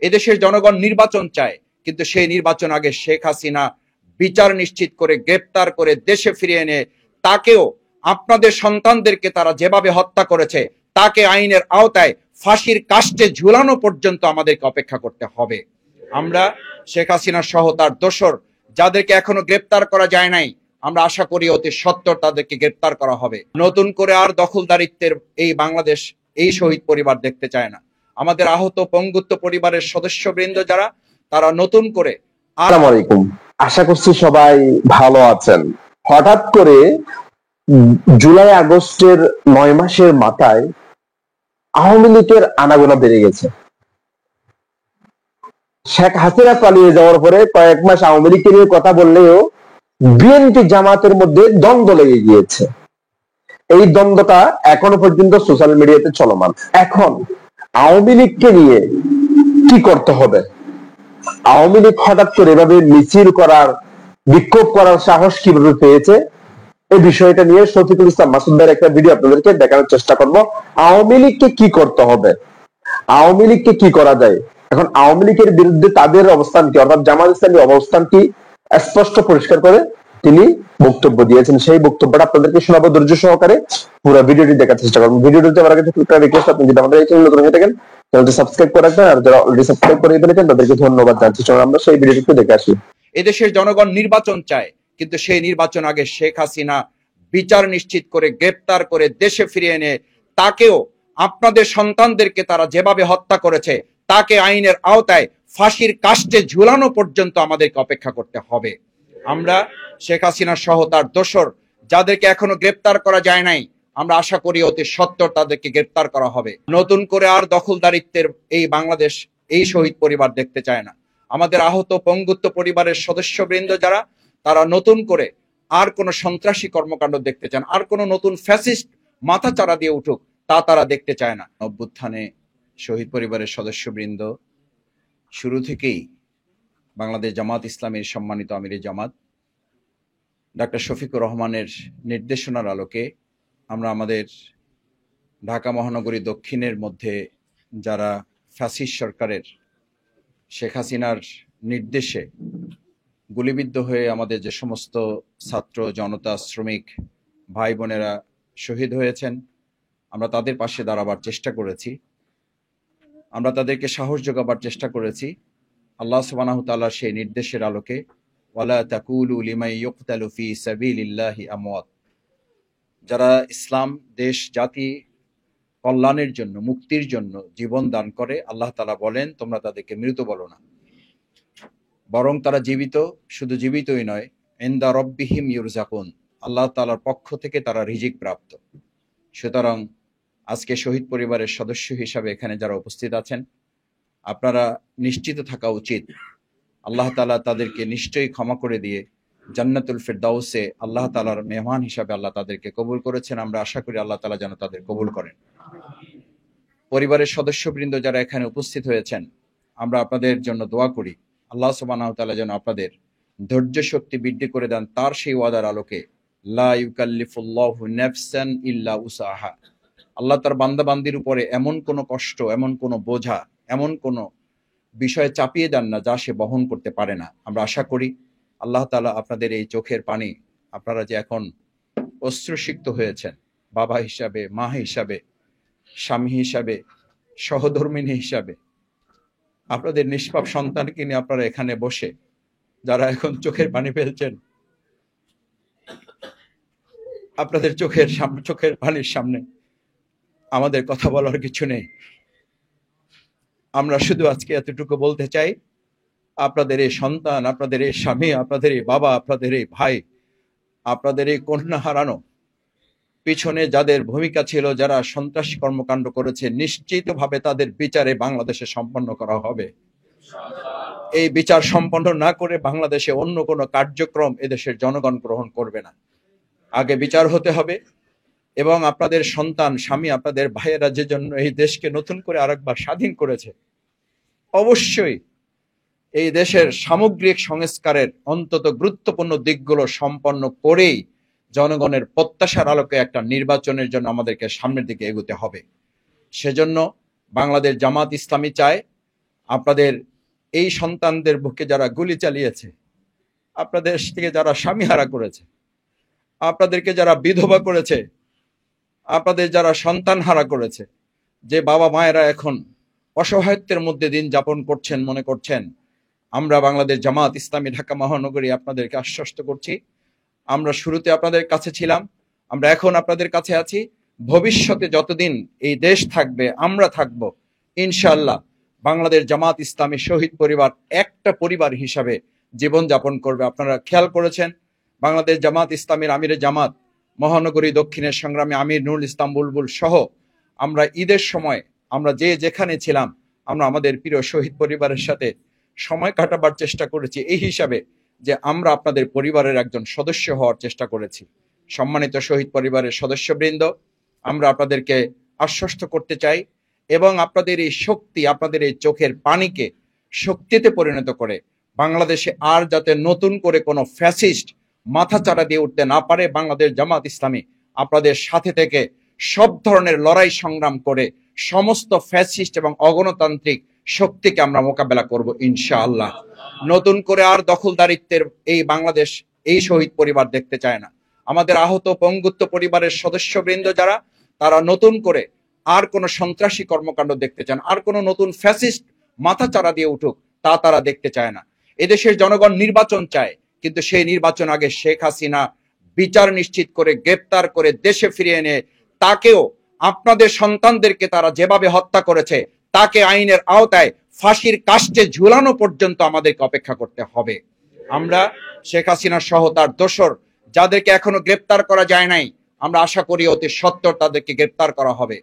এদেশের জনগণ নির্বাচন চায়, কিন্তু সেই নির্বাচন আগে শেখ হাসিনা বিচার নিশ্চিত করে গ্রেপ্তার করে দেশে ফিরিয়ে এনে তাকেও আপনাদের সন্তানদেরকে তারা যেভাবে হত্যা করেছে তাকে আইনের আওতায় ফাঁসির কাস্টে ঝুলানো পর্যন্ত আমাদেরকে অপেক্ষা করতে হবে। আমরা শেখ হাসিনা সহ তার দোসর যাদেরকে এখনো গ্রেপ্তার করা যায় নাই, আমরা আশা করি অতি সত্বর তাদেরকে গ্রেপ্তার করা হবে। নতুন করে আর দখলদারিত্বের এই বাংলাদেশ এই শহীদ পরিবার দেখতে চায় না। আমাদের আহত পঙ্গুত্ব পরিবারের সদস্যবৃন্দ যারা, তারা নতুন করে আসসালামু আলাইকুম, আশা করছি সবাই ভালো আছেন। হঠাৎ করে জুলাই আগস্টের 9 মাসের মাথায় আওয়ামী লীগের আনাগোনা বেড়ে গেছে। শেখ হাসিনা পালিয়ে যাওয়ার পরে কয়েক মাস আওয়ামী লীগকে নিয়ে কথা বললেও বিএনপি জামাতের মধ্যে দ্বন্দ্ব লেগে গিয়েছে। এই দ্বন্দ্বটা এখনো পর্যন্ত সোশ্যাল মিডিয়াতে চলমান। এখন আওয়ামী লীগকে নিয়ে কি করতে হবে? আওয়ামী লীগ হঠাৎ করে এভাবে মিছিল করার, বিক্ষোভ করার সাহস কিভাবে পেয়েছে, এই বিষয়টা নিয়ে শফিকুল ইসলাম মাসুদ ভাইয়ের একটা ভিডিও আপনাদেরকে দেখানোর চেষ্টা করব। আওয়ামী লীগকে কি করতে হবে, আওয়ামী লীগকে কি করা যায়। এখন আওয়ামী লীগের বিরুদ্ধে তাদের অবস্থান কি, অর্থাৎ জামাত ইসলামী অবস্থান কি স্পষ্ট পরিষ্কার করে তিনি বক্তব্য দিয়েছেন। সেই বক্তব্যটা আপনাদেরকে শোনাবো ধৈর্য সহকারে, পুরো ভিডিওটি দেখার চেষ্টা করবেন। ভিডিওটি দেওয়ার আগে একটা রিকোয়েস্ট, আপনি যদি আমাদের এই চ্যানেলে নতুন হয়ে থাকেন চ্যানেলটি সাবস্ক্রাইব করে রাখবেন, আর যারা অলরেডি সাবস্ক্রাইব করে ফেলেছেন তাদেরকে ধন্যবাদ জানাচ্ছি। চলুন আমরা সেই ভিডিওটি একটু দেখে আসি। এদেশের জনগণ নির্বাচন চায়, কিন্তু সেই নির্বাচন আগে শেখ হাসিনা বিচার নিশ্চিত করে গ্রেপ্তার করে দেশে ফিরিয়ে এনে তাকেও আপনাদের সন্তানদেরকে তারা যেভাবে হত্যা করেছে তাকে আইনের আওতায় ফাঁসির কাস্টে ঝুলানো পর্যন্ত আমাদেরকে অপেক্ষা করতে হবে। আমরা শেখ হাসিনা সহ তার দোসর যাদেরকে এখনো গ্রেপ্তার করা যায় নাই, আমরা আশা করি অতি সত্বর তাদেরকে গ্রেপ্তার করা হবে। নতুন করে আর দখলদারিত্বের এই বাংলাদেশ এই শহীদ পরিবার দেখতে চায় না। আমাদের আহত পঙ্গুত্ব পরিবারের সদস্যবৃন্দ যারা, তারা নতুন করে আর কোনো সন্ত্রাসী কর্মকাণ্ড দেখতে চান, আর কোনো নতুন ফ্যাসিস্ট মাথা চারা দিয়ে উঠুক তা তারা দেখতে চায় না। অভ্যুত্থানে শহীদ পরিবারের সদস্যবৃন্দ শুরু থেকেই বাংলাদেশ জামাত ইসলামীর সম্মানিত আমিরে জামাত ডাক্তার শফিকুর রহমানের নির্দেশনার আলোকে আমরা আমাদের ঢাকা মহানগরী দক্ষিণের মধ্যে যারা ফ্যাসিস্ট সরকারের শেখ হাসিনার নির্দেশে গুলিবিদ্ধ হয়ে আমাদের যে সমস্ত ছাত্র জনতা শ্রমিক ভাই বোনেরা শহীদ হয়েছেন, আমরা তাদের পাশে দাঁড়াবার চেষ্টা করেছি, আমরা তাদেরকে সাহস যোগাবার চেষ্টা করেছি। আল্লাহ সুবহানাহু ওয়া তাআলার সেই নির্দেশের আলোকে ওয়ালা তাকুলু লিমান ইউকতালু ফি সাবিলিল্লাহি আমওয়াত, যারা ইসলাম দেশ জাতি কল্যাণের জন্য মুক্তির জন্য জীবন দান করে, আল্লাহ তাআলা বলেন তোমরা তাদেরকে মৃত বলো না, বরং তারা জীবিত, শুধু জীবিতই নয়, ইনদা রাব্বিহিম ইউরজাকুন, আল্লাহ তাআলার পক্ষ থেকে তারা রিজিক প্রাপ্ত। সুতরাং আজকে শহীদ পরিবারের সদস্য হিসাবে এখানে যারা উপস্থিত আছেন, আপনারা নিশ্চিত থাকা উচিত আল্লাহ তাআলা তাদেরকে নিশ্চয়ই ক্ষমা করে দিয়ে জান্নাতুল ফিরদাউসে আল্লাহ তাআলার মেহমান হিসাবে আল্লাহ তাদেরকে কবুল করেছেন। আমরা আশা করি আল্লাহ তাআলা যেন তাদের কবুল করেন। পরিবারের সদস্যবৃন্দ যারা এখানে উপস্থিত হয়েছেন, আমরা আপনাদের জন্য দোয়া করি আল্লাহ সুবহানাহু ওয়া তাআলা যেন আপনাদের ধৈর্য শক্তি বৃদ্ধি করে দেন তার সেই ওয়াদার আলোকে। লা ইউকাল্লিফুল্লাহু নাফসান ইল্লা উসাহা, আল্লাহ তার বান্দাবান্দির উপরে এমন কোনো কষ্ট, এমন কোনো বোঝা, এমন কোনো বিষয় চাপিয়ে দেন না যা সে বহন করতে পারে না। আমরা আশা করি আল্লাহ তাআলা আপনাদের এই চোখের পানি, আপনারা যে এখন অশ্রুসিক্ত হয়েছেন, বাবা হিসাবে, মা হিসাবে, স্বামী হিসাবে, সহধর্মিণী হিসাবে, আপনাদের নিষ্পাপ সন্তানকে নিয়ে আপনারা এখানে বসে যারা এখন চোখের পানি ফেলছেন, আপনাদের চোখের পানির সামনে আমাদের কথা বলার কিছু নেই। আমরা শুধু আজকে এতটুকু বলতে চাই, আপনাদের এই সন্তান, আপনাদের এই স্বামী, আপনাদের এই বাবা, আপনাদের এই ভাই, আপনাদের এই কন্যা হারানো পিছনে যাদের ভূমিকা ছিল, যারা সন্ত্রাসী কর্মকাণ্ড করেছে, নিশ্চিতভাবে তাদের বিচারে বাংলাদেশে সম্পন্ন করা হবে। এই বিচার সম্পন্ন না করে বাংলাদেশে অন্য কোনো কার্যক্রম এদেশের জনগণ গ্রহণ করবে না। আগে বিচার হতে হবে, এবং আপনাদের সন্তান, স্বামী, আপনাদের ভাইয়েরা যে জন্য এই দেশকে নতুন করে আরেকবার স্বাধীন করেছে, অবশ্যই এই দেশের সামগ্রিক সংস্কারের অন্তত গুরুত্বপূর্ণ দিকগুলো সম্পন্ন করেই জনগণের প্রত্যাশার আলোকে একটা নির্বাচনের জন্য আমাদেরকে সামনের দিকে এগোতে হবে। সেজন্য বাংলাদেশ জামাত ইসলামী চায় আপনাদের এই সন্তানদের বুকে যারা গুলি চালিয়েছে, আপনাদের থেকে যারা স্বামীহারা করেছে, আপনাদেরকে যারা বিধবা করেছে, আপনাদের যারা সন্তান হারা করেছে, যে বাবা মায়েরা এখন অসহায়ত্বের মধ্যে দিন যাপন করছেন, মনে করছেন, আমরা বাংলাদেশ জামাত ইসলামী ঢাকা মহানগরী আপনাদেরকে আশ্বস্ত করছি, আমরা শুরুতে আপনাদের কাছে ছিলাম, আমরা এখন আপনাদের কাছে আছি। ভবিষ্যতে যতদিন এই দেশ থাকবে, আমরা থাকব, ইনশাআল্লাহ বাংলাদেশ জামাত ইসলামী শহীদ পরিবার একটা পরিবার হিসাবে জীবন যাপন করবে। আপনারা খেয়াল করেছেন, বাংলাদেশ জামাত ইসলামীর আমিরে জামাত মহানগরী দক্ষিণের সংগ্রামী আমির নুরুল ইসলাম বুলবুল সহ আমরা ঈদের সময় আমরা যে যেখানে ছিলাম, আমরা আমাদের প্রিয় শহীদ পরিবারের সাথে সময় কাটাবার চেষ্টা করেছি, এই হিসাবে যে আমরা আপনাদের পরিবারের একজন সদস্য হওয়ার চেষ্টা করেছি। সম্মানিত শহীদ পরিবারের সদস্যবৃন্দ, আমরা আপনাদেরকে আশ্বস্ত করতে চাই এবং আপনাদের এই শক্তি, আপনাদের এই চোখের পানিকে শক্তিতে পরিণত করে বাংলাদেশে আর যাতে নতুন করে কোনো ফ্যাসিস্ট মাথাচাড়া দিয়ে উঠতে না পারে, বাংলাদেশ জামাত ইসলামী আপনাদের সাথে থেকে সব ধরনের লড়াই সংগ্রাম করে সমস্ত ফ্যাসিস্ট এবং অগণতান্ত্রিক শক্তিকে আমরা মোকাবেলা করব ইনশাআল্লাহ। নতুন করে আর দখলদারিত্বের এই বাংলাদেশ এই শহীদ পরিবার দেখতে চায় না। আমাদের আহত পঙ্গুত্ব পরিবারের সদস্যবৃন্দ যারা, তারা নতুন করে আর কোনো সন্ত্রাসী কর্মকাণ্ড দেখতে চান, আর কোনো নতুন ফ্যাসিস্ট মাথাচাড়া দিয়ে উঠুক, তা তারা দেখতে চায় না। এদেশের জনগণ নির্বাচন চায়, কিন্তু সেই নির্বাচন আগে শেখ হাসিনা বিচার নিশ্চিত করে গ্রেপ্তার করে দেশে ফিরিয়ে এনে তাকেও, আপনাদের সন্তানদেরকে তারা যেভাবে হত্যা করেছে, তাকে আইনের আওতায় ফাঁসির কাস্টে ঝুলানো পর্যন্ত আমাদেরকে অপেক্ষা করতে হবে। আমরা শেখ হাসিনা সহ তার দোসর যাদেরকে এখনো গ্রেপ্তার করা যায় নাই, আমরা আশা করি অতি সত্বর তাদেরকে গ্রেপ্তার করা হবে।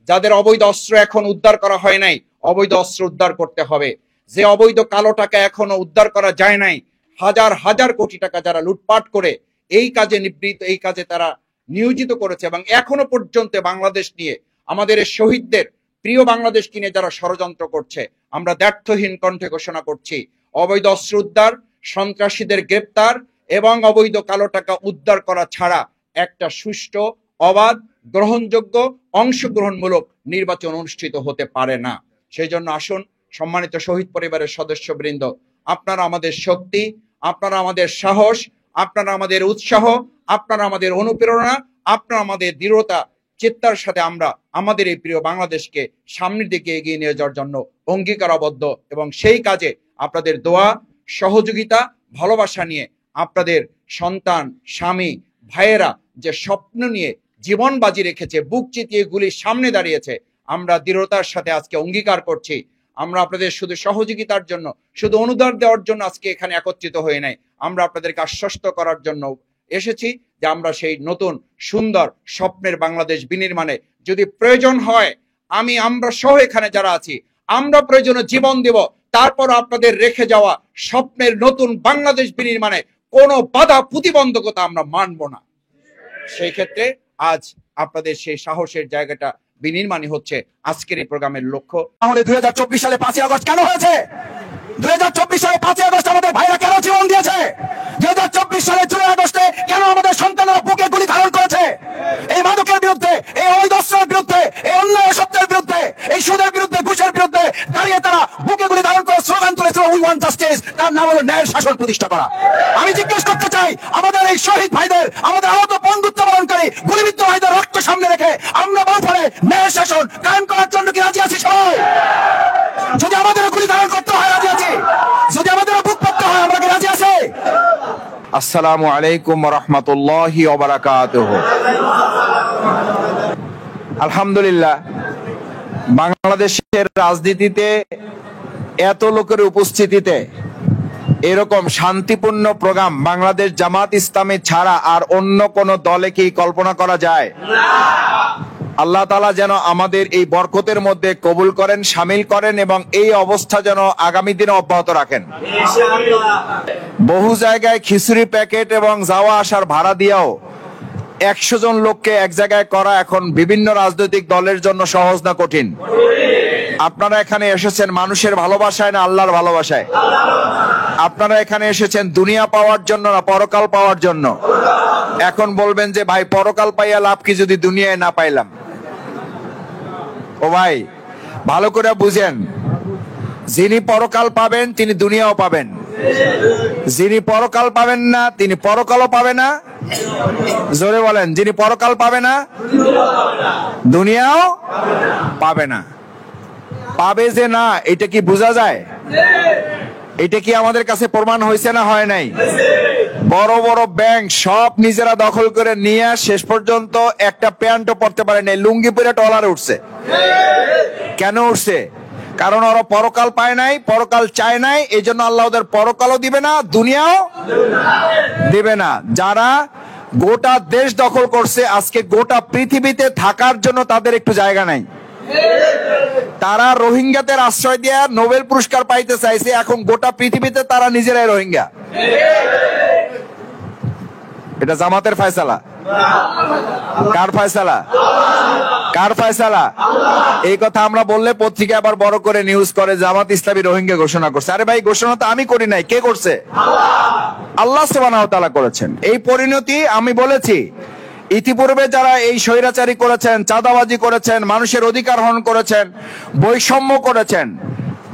যাদের অবৈধ অস্ত্র এখন উদ্ধার করা হয় নাই, অবৈধ অস্ত্র উদ্ধার করতে হবে। যে অবৈধ কালো টাকা এখনো উদ্ধার করা যায় নাই, হাজার হাজার কোটি টাকা যারা লুটপাট করে এই কাজে নিবৃত্ত, এই কাজে তারা নিয়োজিত করেছে এবং এখনো পর্যন্ত বাংলাদেশ নিয়ে, আমাদের এই শহীদদের প্রিয় বাংলাদেশকে নিয়ে যারা ষড়যন্ত্র করছে, আমরা দ্ব্যর্থহীন কণ্ঠে ঘোষণা করছি, অবৈধ অস্ত্র উদ্ধার, সন্ত্রাসীদের গ্রেপ্তার এবং অবৈধ কালো টাকা উদ্ধার করা ছাড়া একটা সুষ্ঠু, অবাধ, গ্রহণযোগ্য, অংশগ্রহণমূলক নির্বাচন অনুষ্ঠিত হতে পারে না। সেই জন্য আসুন সম্মানিত শহীদ পরিবারের সদস্যবৃন্দ, আপনারা আমাদের শক্তি, আপনারা আমাদের সাহস, আপনারা আমাদের উৎসাহ, আপনারা আমাদের অনুপ্রেরণা, আপনারা আমাদের দৃঢ়তা চিত্তার সাথে আমরা আমাদের এই প্রিয় বাংলাদেশকে সামনের দিকে এগিয়ে নিয়ে যাওয়ার জন্য অঙ্গীকারাবদ্ধ এবং সেই কাজে আপনাদের দোয়া, সহযোগিতা, ভালোবাসা নিয়ে আপনাদের সন্তান, স্বামী, ভাইয়েরা যে স্বপ্ন নিয়ে জীবন বাজি রেখেছে, বুক চিতিয়ে গুলির সামনে দাঁড়িয়েছে, আমরা দৃঢ়তার সাথে আজকে অঙ্গীকার করছি আমরা আপনাদের শুধু সহযোগিতার জন্য, শুধু অনুদান দেওয়ার জন্য আজকে এখানে একত্রিত হয়ে নাই, আমরা আপনাদেরকে আশ্বস্ত করার জন্য এসেছি যে আমরা সেই নতুন সুন্দর স্বপ্নের বাংলাদেশ বিনির্মাণে যদি প্রয়োজন হয়, আমরা সহ এখানে যারা আছি, আমরা প্রয়োজনে জীবন দেব, তারপর আপনাদের রেখে যাওয়া স্বপ্নের নতুন বাংলাদেশ বিনির্মাণে কোনো বাধা প্রতিবন্ধকতা আমরা মানব না। সেই ক্ষেত্রে আজ আপনাদের সেই সাহসের জায়গাটা বিনির্মাণই হচ্ছে আজকের এই প্রোগ্রামের লক্ষ্য। তাহলে 2024 সালে 5ই আগস্ট কেন হয়েছে? 2024 সালে 5ই আগস্ট আমাদের ভাইরা কেন জীবন দিয়েছে? 2024 সালে 4 আগস্টে কেন আমাদের সন্তানরা বুকে গুলি ধারণ করেছে? এই মাদকের বিরুদ্ধে, এই অবৈধ অস্ত্রের বিরুদ্ধে, এই অন্যায় সত্যের বিরুদ্ধে, এই সুদের বিরুদ্ধে, ঘুষের বিরুদ্ধে দাঁড়িয়ে তারা বুকে গুলি ধারণ করে স্লোগান তুলেছিল, উই ওয়ান্ট জাস্টিস। তার নাম হলো ন্যায়ের শাসন প্রতিষ্ঠা করা। আমি জিজ্ঞেস করতে চাই, আমাদের এই শহীদ ভাইদের, আমাদের আহত বন্ধুত্ব বরণকারী গুলিবিদ্ধ ভাইদের রক্ত সামনে রেখে আমরা বামফলে ন্যায়ের শাসন কায়েম করার জন্য কি রাজি আছি সবাই? যদি আমাদের গুলি ধারণ করতে হয় রাজি আছি, যদি আমাদের বুক পাততে হয় আমরা কি রাজি আছি? আসসালামু আলাইকুম ওয়া রাহমাতুল্লাহি ওয়া বারাকাতুহু। আলহামদুলিল্লাহ, বাংলাদেশের রাজনীতিতে এত লোকের উপস্থিতিতে এরকম শান্তিপূর্ণ প্রোগ্রাম বাংলাদেশ জামাত ইসলামী ছাড়া আর অন্য কোন দলে কি কল্পনা করা যায়? আল্লাহ তাআলা যেন আমাদের এই বরকতের মধ্যে কবুল করেন, শামিল করেন এবং এই অবস্থা যেন আগামী দিনে অব্যাহত রাখেন। বহু জায়গায় খিচুড়ি প্যাকেট এবং যাওয়া আসার ভাড়া দিয়েও 100 জন লোককে এক জায়গায় করা এখন বিভিন্ন রাজনৈতিক দলের জন্য সহজ না কঠিন? আপনারা এখানে এসেছেন মানুষের ভালোবাসায় না আল্লাহর ভালোবাসায়? আপনারা এখানে এসেছেন দুনিয়া পাওয়ার জন্য না পরকাল পাওয়ার জন্য? এখন বলবেন যে ভাই পরকাল পাইয়া লাভ কি যদি দুনিয়ায় না পাইলাম? ও ভাই, ভালো করে বুঝেন, যিনি পরকাল পাবেন তিনি দুনিয়াও পাবেন, যিনি পরকাল পাবেন না তিনি পরকালও পাবে না। জোরে বলেন, যিনি পরকাল পাবে না দুনিয়াও পাবে না। পাবে যে না এটা কি বোঝা যায়? এটা কি আমাদের কাছে প্রমাণ হয়েছে না হয় নাই? বড় বড় ব্যাংক সব নিজেরা দখল করে নিয়ে শেষ পর্যন্ত একটা প্যান্টও পরতে পারে নাই, লুঙ্গি পরে টলারে উঠছে। কেন উঠছে? কারণ ওরা পরকাল পায় নাই, পরকাল চায় নাই, এই জন্য আল্লাহ ওদের পরকালও দিবে না, দুনিয়াও দিবে না। যারা গোটা দেশ দখল করছে, আজকে গোটা পৃথিবীতে থাকার জন্য তাদের একটু জায়গা নাই। তারা রোহিঙ্গাদের আশ্রয় দিয়ে নোবেল পুরস্কার পাইতে চাইছে, এখন গোটা পৃথিবীতে তারা নিজেরাই রোহিঙ্গা। এটা জামাতের ফয়সালা? কার ফয়সালা? কার ফয়সালা? এই কথা আমরা বললে পত্রিকা আবার বড় করে নিউজ করে জামাত ইসলামী রোহিঙ্গা ঘোষণা করছে। আরে ভাই, ঘোষণা তো আমি করি নাই, কে করছে? আল্লাহ সুবহানাহু ওয়া তাআলা করেছেন। এই পরিণতি আমি বলেছি, ইতিপূর্বে যারা এই স্বৈরাচারী করেছেন, চাঁদাবাজি করেছেন, মানুষের অধিকার হরণ করেছেন, বৈষম্য করেছেন,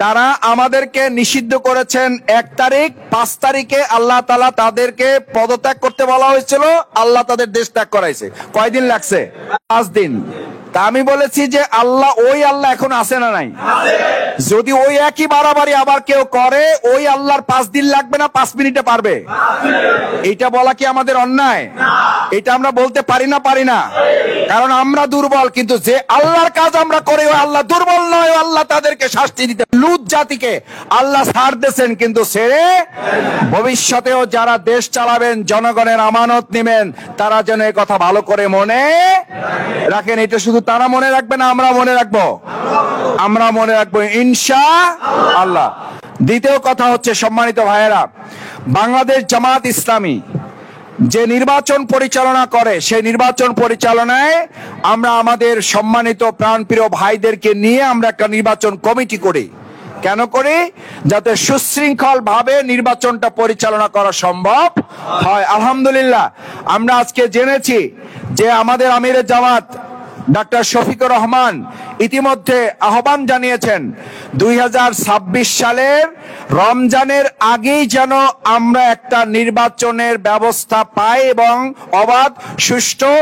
তারা আমাদেরকে নিষিদ্ধ করেছেন 1 তারিখ। 5 তারিখে আল্লাহ তাআলা তাদেরকে পদত্যাগ করতে বলা হয়েছিল, আল্লাহ তাদের দেশ ত্যাগ করাইছে। কয়দিন লাগছে? 5 দিন। তা আমি বলেছি যে আল্লাহ, ওই আল্লাহ এখন আছে না নাই? যদি ওই একই বাড়াবাড়ি আবার কেউ করে, ওই আল্লাহর 5 দিন লাগবে না, 5 মিনিটে পারবে। এটা বলা কি আমাদের অন্যায়? এটা আমরা বলতে পারি না? পারি না, কারণ আমরা দুর্বল। কিন্তু যে আল্লাহর কাজ আমরা করি, ওই আল্লাহ দুর্বল নয়, আল্লাহ তাদেরকে শাস্তি দিতে। লুত জাতিকে আল্লাহ ছাড় দিয়েছেন, কিন্তু ছেড়ে ভবিষ্যতেও যারা দেশ চালাবেন, জনগণের আমানত নেবেন, তারা যেন এই কথা ভালো করে মনে রাখেন। এটা শুধু তারা মনে রাখবে না, আমরা মনে রাখবো, আমরা মনে রাখবো ইনশাআল্লাহ। দ্বিতীয় কথা হচ্ছে, সম্মানিত ভাইয়েরা, বাংলাদেশ জামাত ইসলামী যে নির্বাচন পরিচালনা করে, সেই নির্বাচন পরিচালনায় আমরা আমাদের সম্মানিত প্রাণপ্রিয় ভাইদেরকে নিয়ে আমরা একটা নির্বাচন কমিটি করি। কেন করি? যাতে সুশৃঙ্খল ভাবে নির্বাচনটা পরিচালনা করা সম্ভব হয়। আলহামদুলিল্লাহ, আমরা আজকে জেনেছি যে আমাদের আমিরে জামাত ডাক্তার শফিকুর রহমান ইতিমধ্যে আহ্বান জানিয়েছেন 2026 সালের রমজানের আগেই যেন আমরা একটা নির্বাচনের ব্যবস্থা পাই এবং অবাধ, সুষ্ঠু,